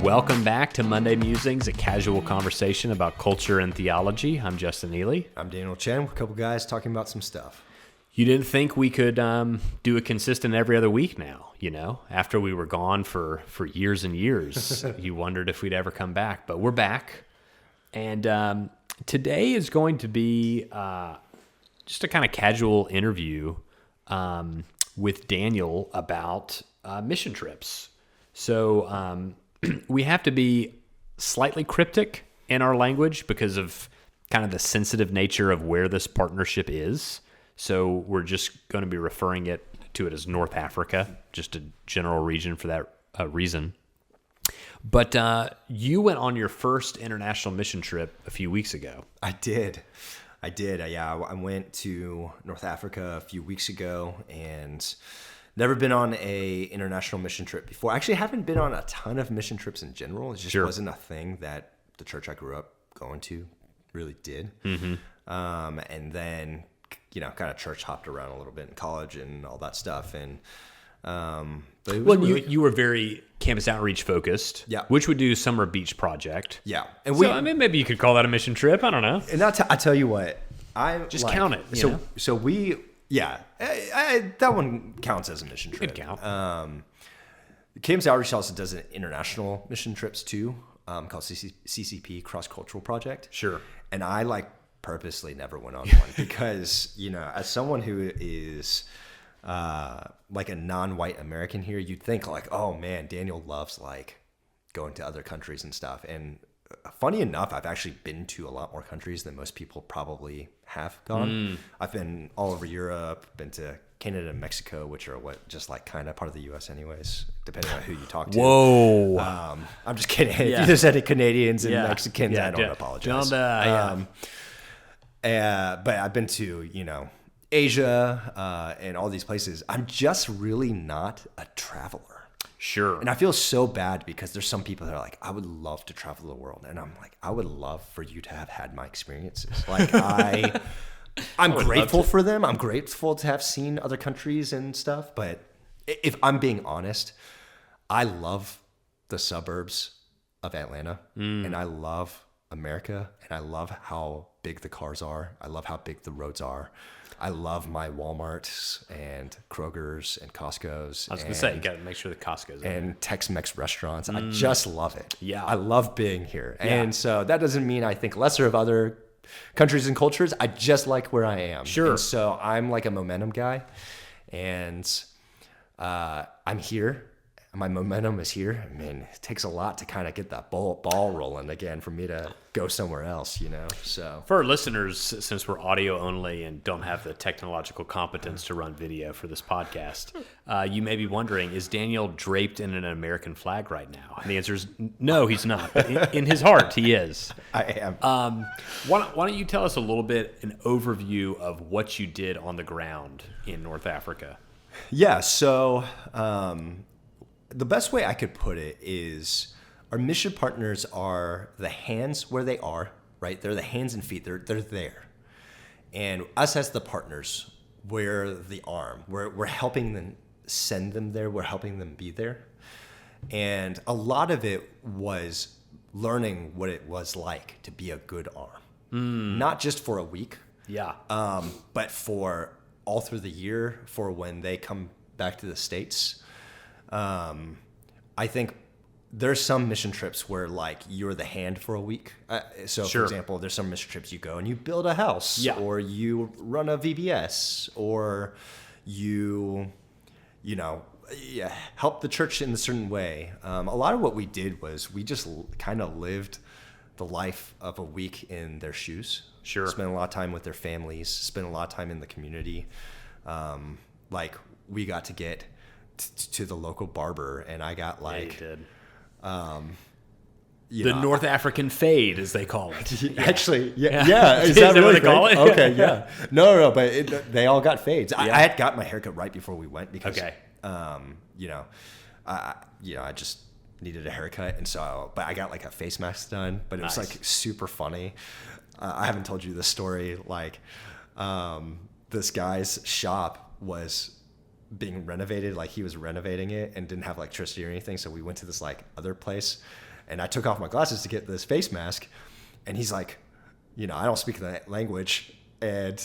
Welcome back to Monday Musings, a casual conversation about culture and theology. I'm Justin Ely. I'm Daniel Chen. We're a couple guys talking about some stuff. You didn't think we could do a consistent every other week now, you know? After we were gone for years and years, you wondered if we'd ever come back. But we're back. And today is going to be just a kind of casual interview with Daniel about mission trips. So we have to be slightly cryptic in our language because of kind of the sensitive nature of where this partnership is. So we're just going to be referring to it as North Africa, just a general region for that reason. But you went on your first international mission trip a few weeks ago. I did. Yeah, I went to North Africa a few weeks ago and never been on a international mission trip before. I actually haven't been on a ton of mission trips in general. It just wasn't a thing that the church I grew up going to really did. Mm-hmm. And then, you know, kind of church hopped around a little bit in college and all that stuff. And but it was you were very campus outreach focused, yeah, which would do Summer Beach Project. Yeah, and I mean, maybe you could call that a mission trip. I don't know. And I tell you what, I just count it. So we. Yeah, that one counts as a mission trip. Could count. Campus Outreach also does an international mission trips too, called CCP, Cross Cultural Project. Sure. And I purposely never went on one because, you know, as someone who is like a non-white American here, you'd think oh man, Daniel loves going to other countries and stuff. And funny enough, I've actually been to a lot more countries than most people probably have gone. I've been all over Europe, been to Canada and Mexico, which are just kind of part of the U.S. anyways, depending on who you talk to. Whoa. I'm just kidding. Yeah. If there's any Canadians and Mexicans, I don't apologize. But I've been to, you know, Asia and all these places. I'm just really not a traveler. Sure. And I feel so bad because there's some people that are like, I would love to travel the world. And I'm like, I would love for you to have had my experiences. I'm grateful for them. I'm grateful to have seen other countries and stuff. But if I'm being honest, I love the suburbs of Atlanta and I love America and I love how big the cars are. I love how big the roads are. I love my Walmarts and Kroger's and Costco's. I was going to say, you got to make sure the Costco's and Tex-Mex restaurants. I just love it. Yeah. I love being here. Yeah. And so that doesn't mean I think lesser of other countries and cultures. I just like where I am. Sure. And so I'm like a momentum guy. And I'm here. My momentum is here. I mean, it takes a lot to kind of get that ball rolling again for me to go somewhere else, you know? So for our listeners, since we're audio only and don't have the technological competence to run video for this podcast, you may be wondering, is Daniel draped in an American flag right now? And the answer is no, he's not. But in his heart, he is. I am. Why don't you tell us a little bit, an overview of what you did on the ground in North Africa? Yeah, so the best way I could put it is our mission partners are the hands where they are, right? They're the hands and feet. They're there. And us as the partners, we're the arm. We're helping them send them there. We're helping them be there. And a lot of it was learning what it was like to be a good arm. Not just for a week. Yeah. But for all through the year, for when they come back to the States. I think there's some mission trips where you're the hand for a week. So Sure. For example, there's some mission trips you go and you build a house or you run a VBS or you help the church in a certain way. A lot of what we did was we just kind of lived the life of a week in their shoes. Sure. Spent a lot of time with their families, spent a lot of time in the community. We got to get to the local barber and I got the North African fade, as they call it. Actually, yeah. Is that really what they call it? Okay, yeah. No, but they all got fades. I had got my haircut right before we went because, I just needed a haircut, and so, but I got a face mask done. But it was super funny. I haven't told you this story. This guy's shop was being renovated, he was renovating it and didn't have electricity or anything. So we went to this other place And I took off my glasses to get this face mask. And he's like, I don't speak the language. And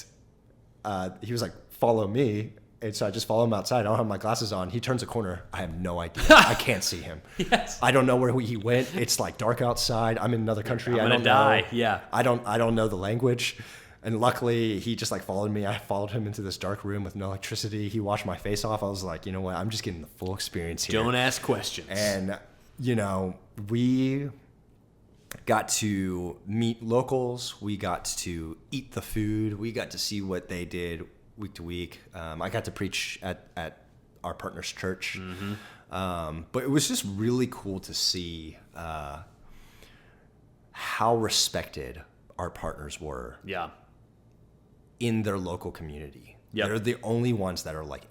he was like, follow me. And so I just follow him outside. I don't have my glasses on. He turns a corner. I have no idea. I can't see him. Yes. I don't know where he went. It's like dark outside. I'm in another country. I'm I don't gonna die. know. Yeah. I don't know the language. And luckily, he just like followed me. I followed him into this dark room with no electricity. He washed my face off. I was like, you know what? I'm just getting the full experience here. Don't ask questions. And, we got to meet locals. We got to eat the food. We got to see what they did week to week. I got to preach at our partner's church. But it was just really cool to see how respected our partners were. Yeah. In their local community. Yep. They're the only ones that are like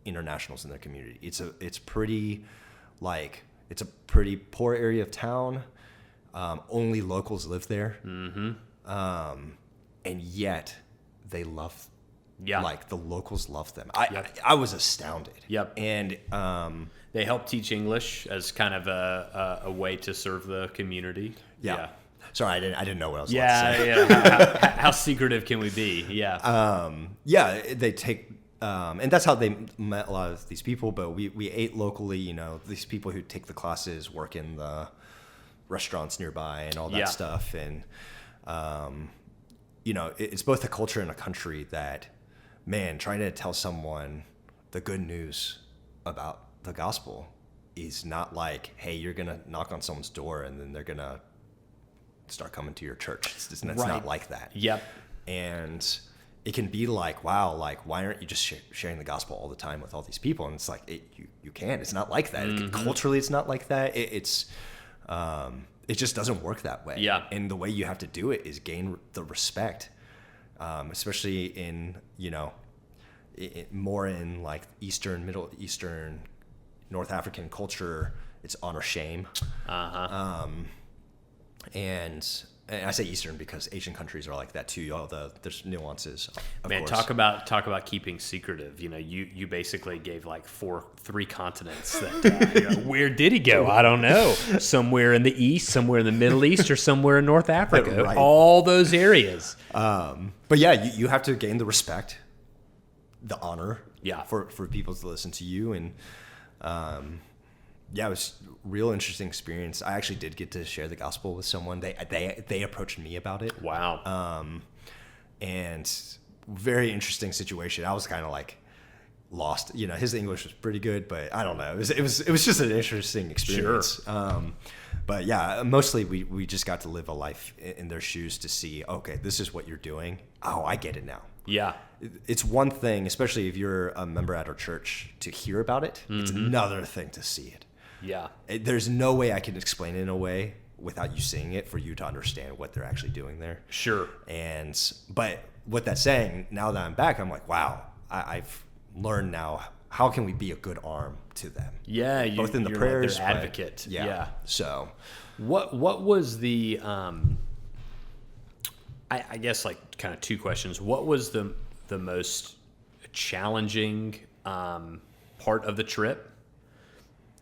internationals in their community. It's pretty poor area of town. Only locals live there. And yet they love, like the locals love them. I was astounded. Yep. And they help teach English as kind of a way to serve the community. Yeah. Sorry, I didn't know what I was about to say. Yeah. How secretive can we be? Yeah. They take, and that's how they met a lot of these people. But we ate locally. These people who take the classes work in the restaurants nearby and all that stuff. And it's both a culture and a country that, man, trying to tell someone the good news about the gospel is not like, hey, you're gonna knock on someone's door and then they're gonna start coming to your church. It's not like that. Yep. And it can be like, wow, like, why aren't you just sharing the gospel all the time with all these people? And it's like, you can't. It's not like that. Culturally, it's not like that. It just doesn't work that way. Yeah. And the way you have to do it is gain the respect, especially in, more in like Middle Eastern, North African culture. It's honor shame. And I say Eastern because Asian countries are like that too. There's nuances. Of course. Talk about keeping secretive. You basically gave like three continents. That where did he go? I don't know. Somewhere in the East, somewhere in the Middle East, or somewhere in North Africa. Right. All those areas. But yeah, you have to gain the respect, the honor. Yeah. For people to listen to you. And it was a real interesting experience. I actually did get to share the gospel with someone. They approached me about it. Wow. And very interesting situation. I was kind of like lost. His English was pretty good, but I don't know. It was just an interesting experience. Sure. But yeah, mostly we just got to live a life in their shoes to see, okay, this is what you're doing. Oh, I get it now. Yeah. It's one thing, especially if you're a member at our church, to hear about it. It's another thing to see it. Yeah. There's no way I can explain it in a way without you seeing it for you to understand what they're actually doing there. Sure. But what that's saying, now that I'm back, I'm like, wow, I've learned now, how can we be a good arm to them? Yeah. Both in the prayers. Like their advocate. Yeah. So what was the, I guess like kind of two questions. What was the most challenging part of the trip?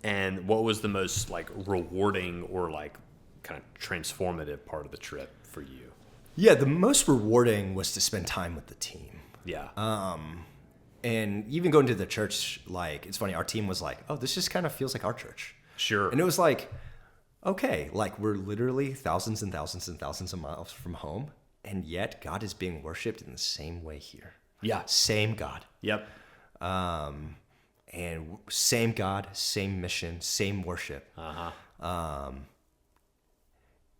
And what was the most like rewarding or like kind of transformative part of the trip for you? Yeah, the most rewarding was to spend time with the team. Yeah. And even going to the church, like, it's funny, our team was like, oh, this just kind of feels like our church. Sure. And it was like, okay, like we're literally thousands and thousands and thousands of miles from home, and yet God is being worshipped in the same way here. Yeah. Same God. Yep. And same God, same mission, same worship.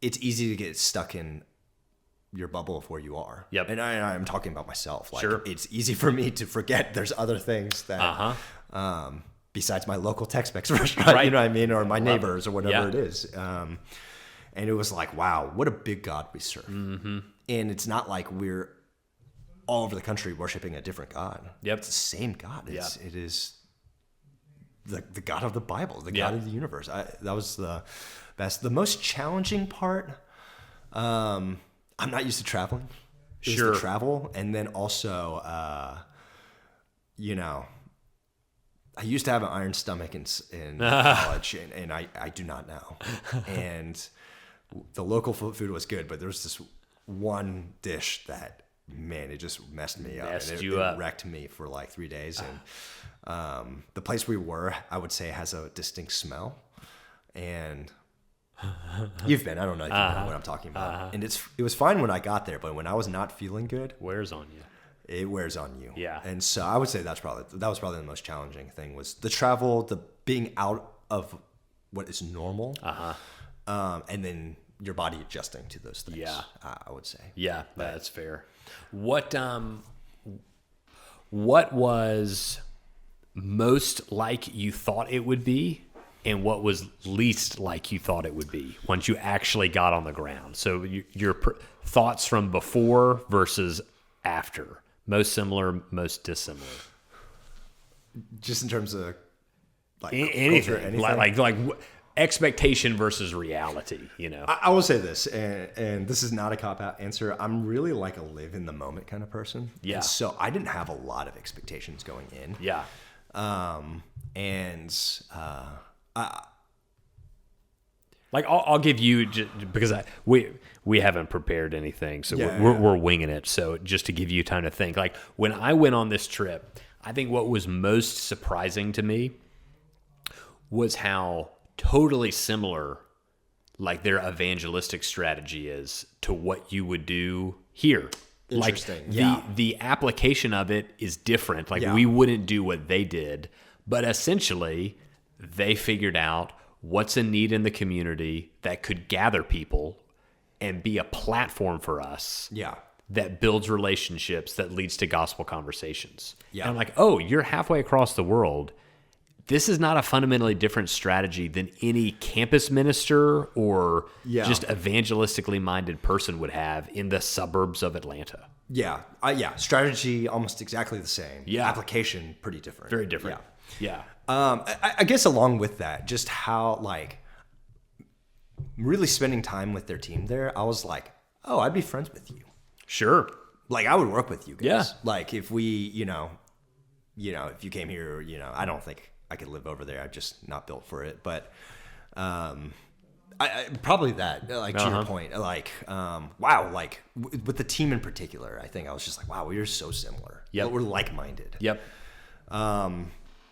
It's easy to get stuck in your bubble of where you are. Yep. And I'm talking about myself. Like, sure. It's easy for me to forget there's other things that, besides my local Tex-Mex restaurant, right. You know what I mean? Or my neighbors or whatever Yeah. it is. And it was like, wow, what a big God we serve. And it's not like we're all over the country worshiping a different God. Yep. It's the same God. Yeah. It is the God of the Bible, the Yeah. God of the universe. That was the best. The most challenging part, I'm not used to traveling. It was Sure. the travel. And then also, I used to have an iron stomach in college, and I do not now. And the local food was good, but there was this one dish that, man, it just messed me up. It wrecked me for like 3 days. And the place we were, I would say, has a distinct smell. And you've been, I don't know if you know what I'm talking about. And it was fine when I got there, but when I was not feeling good, Wears on you. it wears on you. Yeah. And so I would say that was probably the most challenging thing, was the travel, the being out of what is normal, and then your body adjusting to those things. Yeah. I would say. Yeah, that's fair. What was most like you thought it would be, and what was least like you thought it would be once you actually got on the ground? So your thoughts from before versus after. Most similar, most dissimilar. Just in terms of like Anything. Like expectation versus reality, you know. I will say this, and this is not a cop-out answer. I'm really like a live in the moment kind of person. Yeah. And so I didn't have a lot of expectations going in. Yeah. Like I'll give you, because we haven't prepared anything, so we're winging it. So just to give you time to think, like when I went on this trip, I think what was most surprising to me was how totally similar, like their evangelistic strategy is to what you would do here. Interesting. Like the application of it is different. Like we wouldn't do what they did, but essentially they figured out what's a need in the community that could gather people and be a platform for us. Yeah. That builds relationships, that leads to gospel conversations. Yeah. And I'm like, oh, you're halfway across the world. This is not a fundamentally different strategy than any campus minister or just evangelistically minded person would have in the suburbs of Atlanta. Yeah. Strategy almost exactly the same. Yeah. Application pretty different. Very different. Yeah. I guess along with that, just how like really spending time with their team there, I was like, oh, I'd be friends with you. Sure. Like I would work with you guys. Yeah. Like if we, if you came here, I don't think I could live over there. I'm just not built for it. But I probably that, like to your point, like, wow, like with the team in particular, I think I was just like, wow, we are so similar. Yeah. We're like-minded. Yep.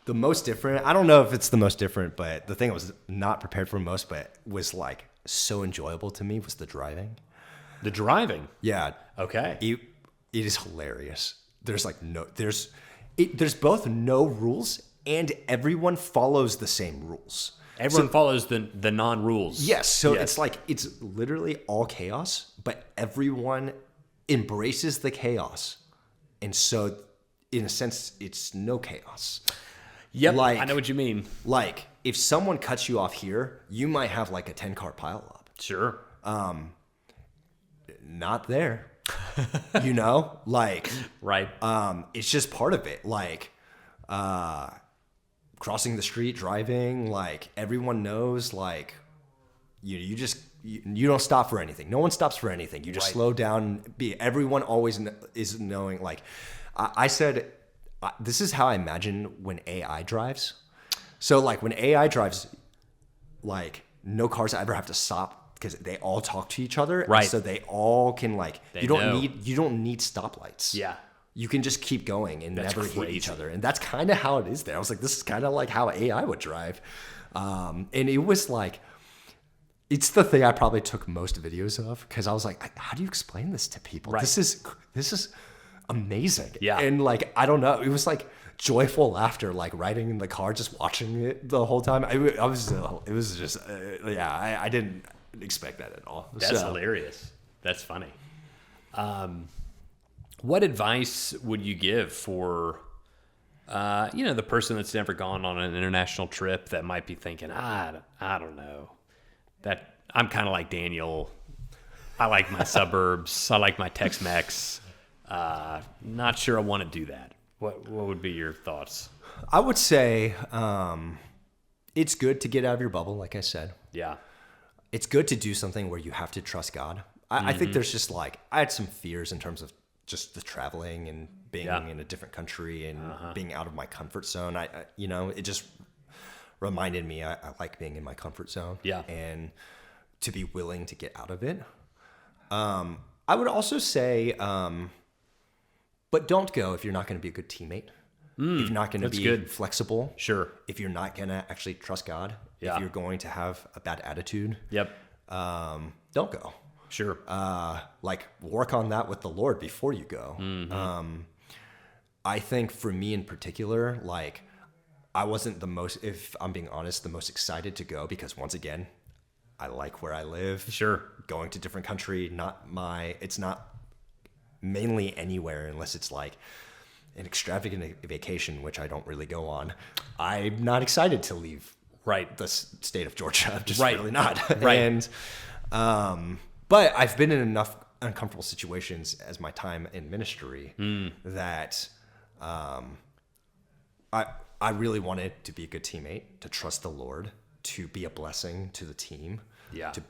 The most different, I don't know if it's the most different, but the thing I was not prepared for most, but was like so enjoyable to me was the driving. The driving? Yeah. Okay. It is hilarious. There's like there's both no rules and everyone follows the same rules. Everyone follows the non-rules. Yes. So it's like, it's literally all chaos, but everyone embraces the chaos. And so in a sense, it's no chaos. Yep, like, I know what you mean. Like, if someone cuts you off here, you might have like a 10-car pileup. Sure. Not there. Like, right. It's just part of it. Like, crossing the street, driving, like everyone knows, like, you don't stop for anything. No one stops for anything. You just slow down. Everyone always is knowing, like, I said, this is how I imagine when AI drives. So like when AI drives, like no cars ever have to stop because they all talk to each other. Right. So they all can like, you don't need stoplights. Yeah. You can just keep going and That's never crazy. hit each other. And that's kind of how it is there. I was like, this is kind of like how AI would drive. And it was like, it's the thing I probably took most videos of because I was like, how do you explain this to people? Right. This is amazing. Yeah. And like, I don't know, it was like joyful laughter, like riding in the car, just watching it the whole time. It was just, I didn't expect that at all. That's hilarious. That's funny. What advice would you give for, the person that's never gone on an international trip that might be thinking, I don't know, that I'm kind of like Daniel. I like my suburbs. I like my Tex-Mex. Not sure I want to do that. What would be your thoughts? I would say it's good to get out of your bubble, like I said. Yeah. It's good to do something where you have to trust God. I think there's just like, I had some fears in terms of just the traveling and being in a different country and being out of my comfort zone. I it just reminded me I like being in my comfort zone. Yeah. And to be willing to get out of it. I would also say, but don't go if you're not going to be a good teammate. If you're not going to be flexible. Sure. If you're not going to actually trust God. Yeah. If you're going to have a bad attitude. Yep. Don't go. Sure. Work on that with the Lord before you go. I think for me in particular, I wasn't if I'm being honest, the most excited to go because once again, I like where I live. Sure. Going to different country, it's not mainly anywhere unless it's like an extravagant vacation, which I don't really go on. I'm not excited to leave the state of Georgia. I'm just really not. Right. And, but I've been in enough uncomfortable situations as my time in ministry that I really wanted to be a good teammate, to trust the Lord, to be a blessing to the team, to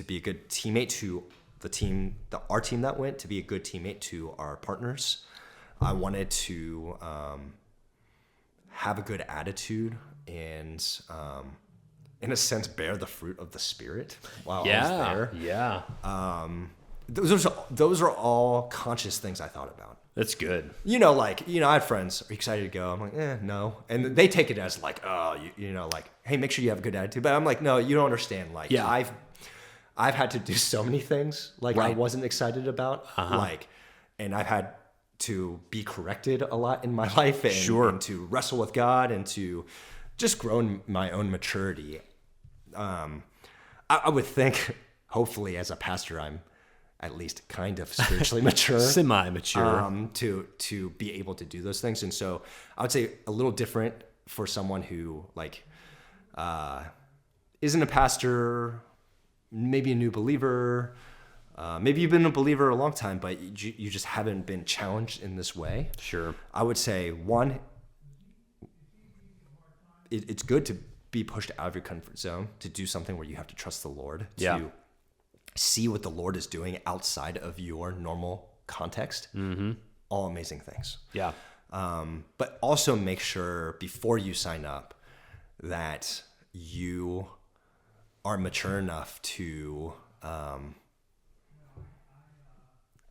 be a good teammate to the team, our team that went, to be a good teammate to our partners. I wanted to have a good attitude and, in a sense, bear the fruit of the Spirit while I was there. Yeah. Those are all conscious things I thought about. That's good. I had friends, are you excited to go? I'm like, no. And they take it as hey, make sure you have a good attitude. But I'm like, no, you don't understand. I've had to do so many things I wasn't excited about. And I've had to be corrected a lot in my life and to wrestle with God and to just grow in my own maturity. I would think, hopefully, as a pastor, I'm at least kind of spiritually mature, semi-mature, to be able to do those things. And so I would say a little different for someone who isn't a pastor, maybe a new believer. Maybe you've been a believer a long time, but you just haven't been challenged in this way. Sure. I would say, one, it's good to be pushed out of your comfort zone, to do something where you have to trust the Lord, to see what the Lord is doing outside of your normal context. All amazing things. Yeah. But also make sure before you sign up that you are mature enough to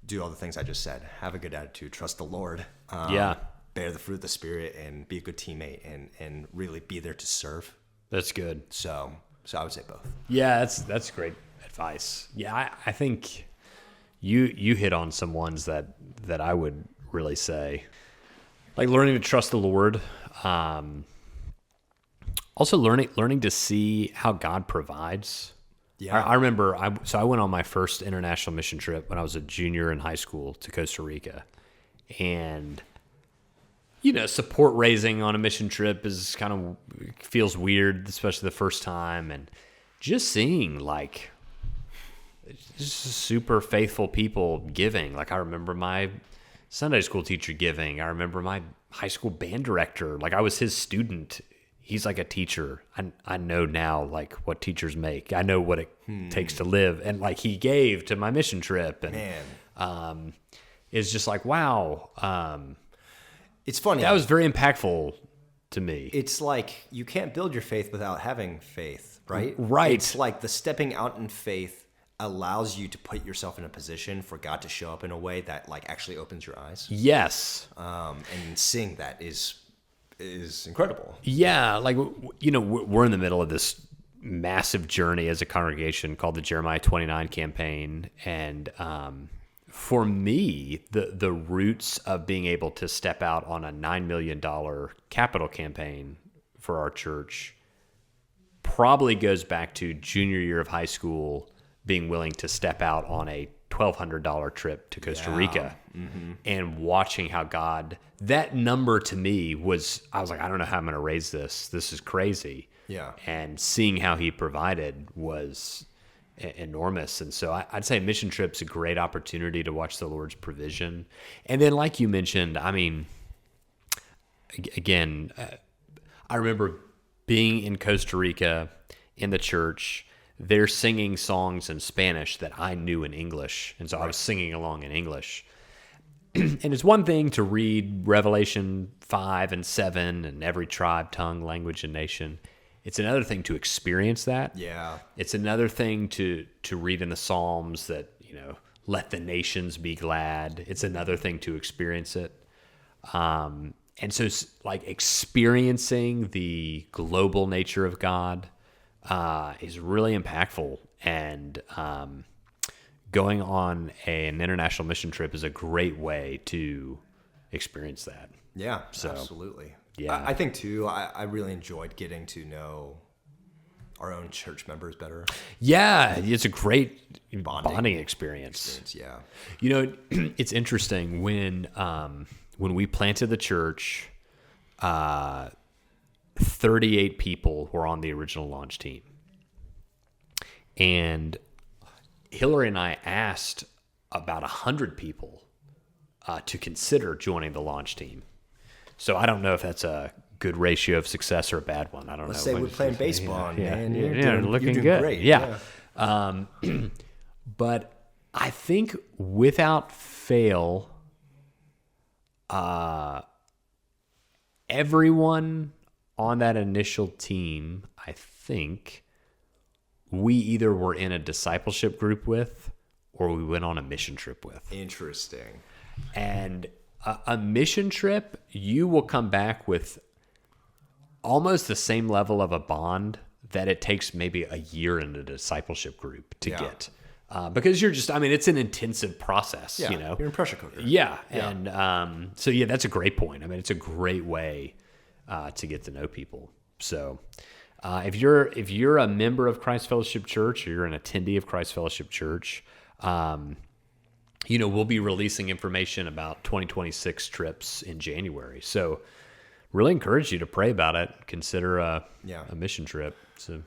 do all the things I just said. Have a good attitude, trust the Lord. Bear the fruit of the Spirit, and be a good teammate, and really be there to serve. That's good. So I would say both. Yeah, that's great advice. Yeah, I think you hit on some ones that I would really say, like learning to trust the Lord. Also learning to see how God provides. Yeah. I remember, I went on my first international mission trip when I was a junior in high school to Costa Rica. And, support raising on a mission trip is feels weird, especially the first time. And just seeing, just super faithful people giving. I remember my Sunday school teacher giving. I remember my high school band director. I was his student. He's like a teacher. I know now, what teachers make. I know what it takes to live. And, he gave to my mission trip. And it's just wow. It's funny. That was very impactful to me. It's you can't build your faith without having faith, right? Right. It's the stepping out in faith allows you to put yourself in a position for God to show up in a way that, actually opens your eyes. Yes. And seeing that is incredible. Yeah, we're in the middle of this massive journey as a congregation called the Jeremiah 29 campaign, and for me, the roots of being able to step out on a $9 million capital campaign for our church probably goes back to junior year of high school, being willing to step out on a $1,200 trip to Costa Rica and watching how God, that number to me I was like, I don't know how I'm going to raise this. This is crazy. Yeah. And seeing how he provided was enormous. And so I'd say mission trip's a great opportunity to watch the Lord's provision. And then, like you mentioned, again, I remember being in Costa Rica in the church. They're singing songs in Spanish that I knew in English. And so I was singing along in English. and it's one thing to read Revelation 5 and 7 and every tribe, tongue, language, and nation. It's another thing to experience that. Yeah. It's another thing to read in the Psalms that, let the nations be glad. It's another thing to experience it. And so like experiencing the global nature of God is really impactful. And going on an international mission trip is a great way to experience that. Yeah, absolutely. Yeah. I think, too, I really enjoyed getting to know our own church members better. Yeah, it's a great bonding experience. Yeah. It's interesting when we planted the church, 38 people were on the original launch team. And Hillary and I asked about 100 people to consider joining the launch team. So I don't know if that's a good ratio of success or a bad one. I don't know. Let's say we're playing baseball, man. You're looking doing good. Great. Yeah. But I think without fail, everyone on that initial team, I think, we either were in a discipleship group with or we went on a mission trip with. Interesting. And a mission trip, you will come back with almost the same level of a bond that it takes maybe a year in a discipleship group to get. Because you're just, it's an intensive process, You're in pressure cooker. Yeah. And so, that's a great point. It's a great way to get to know people. So if you're a member of Christ Fellowship Church or you're an attendee of Christ Fellowship Church, we'll be releasing information about 2026 trips in January. So really encourage you to pray about it. Consider a mission trip. It's a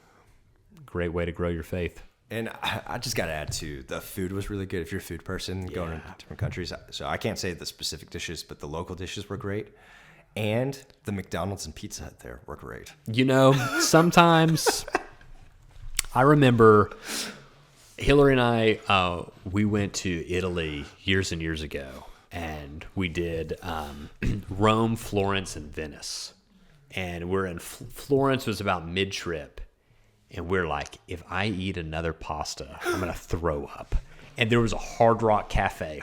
great way to grow your faith. And I just got to add, too, the food was really good if you're a food person going to different countries. So I can't say the specific dishes, but the local dishes were great. And the McDonald's and Pizza Hut there were great. Sometimes I remember Hillary and I, we went to Italy years and years ago, and we did Rome, Florence, and Venice. And we're in Florence was about mid-trip, and we're like, if I eat another pasta, I'm going to throw up. And there was a Hard Rock Cafe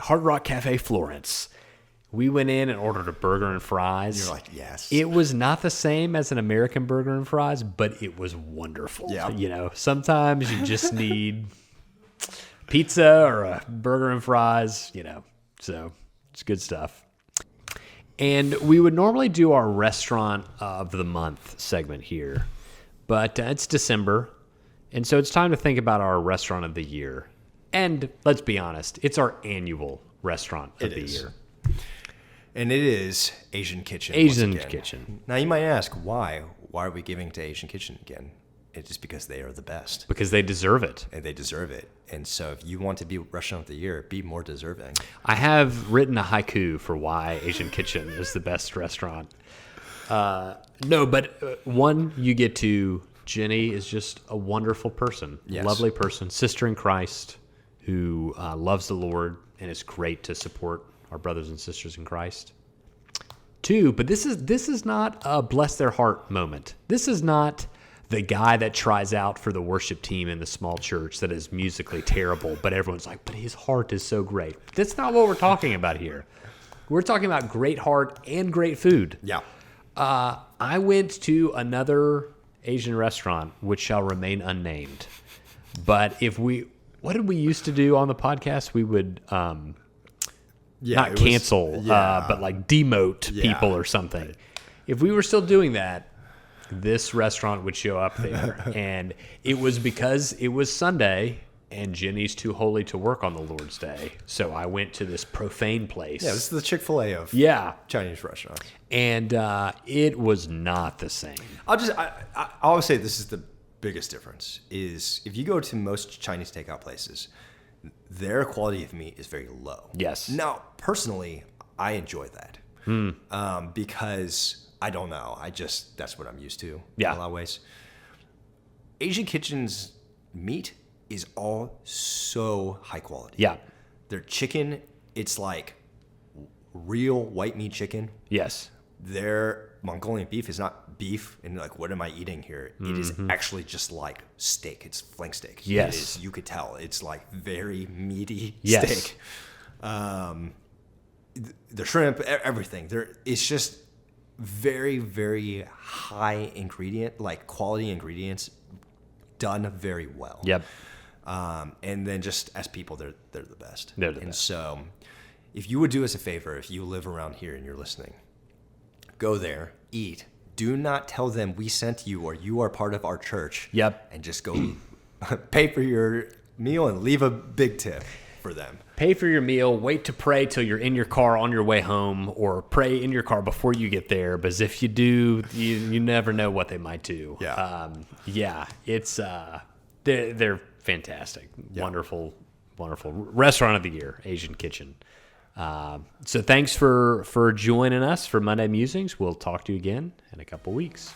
Florence. We went in and ordered a burger and fries. You're like, yes. It was not the same as an American burger and fries, but it was wonderful. Yeah. Sometimes you just need pizza or a burger and fries, so it's good stuff. And we would normally do our restaurant of the month segment here, but it's December, and so it's time to think about our restaurant of the year. And let's be honest, it's our annual restaurant of the year. And it is Asian Kitchen. Asian Kitchen. Now you might ask, why? Why are we giving to Asian Kitchen again? It's just because they are the best. Because they deserve it. And they deserve it. And so if you want to be Restaurant of the Year, be more deserving. I have written a haiku for why Asian Kitchen is the best restaurant. One, you get to, Jenny is just a wonderful person. Yes. Lovely person, sister in Christ, who loves the Lord, and it's great to support our brothers and sisters in Christ. Two, but this is not a bless their heart moment. This is not the guy that tries out for the worship team in the small church that is musically terrible, but everyone's like, but his heart is so great. That's not what we're talking about here. We're talking about great heart and great food. Yeah. I went to another Asian restaurant, which shall remain unnamed. But what did we used to do on the podcast? We would not cancel, but like demote people or something. If we were still doing that, this restaurant would show up there. And it was because it was Sunday and Jenny's too holy to work on the Lord's Day. So I went to this profane place. Yeah, this is the Chick-fil-A of Chinese restaurants. And it was not the same. I always say this is the biggest difference is if you go to most Chinese takeout places, their quality of meat is very low. Yes. Now, personally, I enjoy that because I don't know. That's what I'm used to in a lot of ways. Asian Kitchen's meat is all so high quality. Yeah. Their chicken, it's like real white meat chicken. Yes. Their Mongolian beef is not beef, and like, what am I eating here? It is actually just like steak. It's flank steak. Yes. It is, you could tell. It's like very meaty Yes. steak. The shrimp, everything. It's just very, very high ingredient, like quality ingredients done very well. Yep. And then just as people, they're the best. They're the and best. So if you would do us a favor, if you live around here and you're listening, go there, eat. Do not tell them we sent you or you are part of our church. Yep. And just go pay for your meal and leave a big tip for them. Pay for your meal. Wait to pray till you're in your car on your way home, or pray in your car before you get there. Because if you do, you never know what they might do. Yeah. It's they're fantastic. Yeah. Wonderful restaurant of the year, Asian Kitchen. So thanks for joining us for Monday Musings. We'll talk to you again in a couple weeks.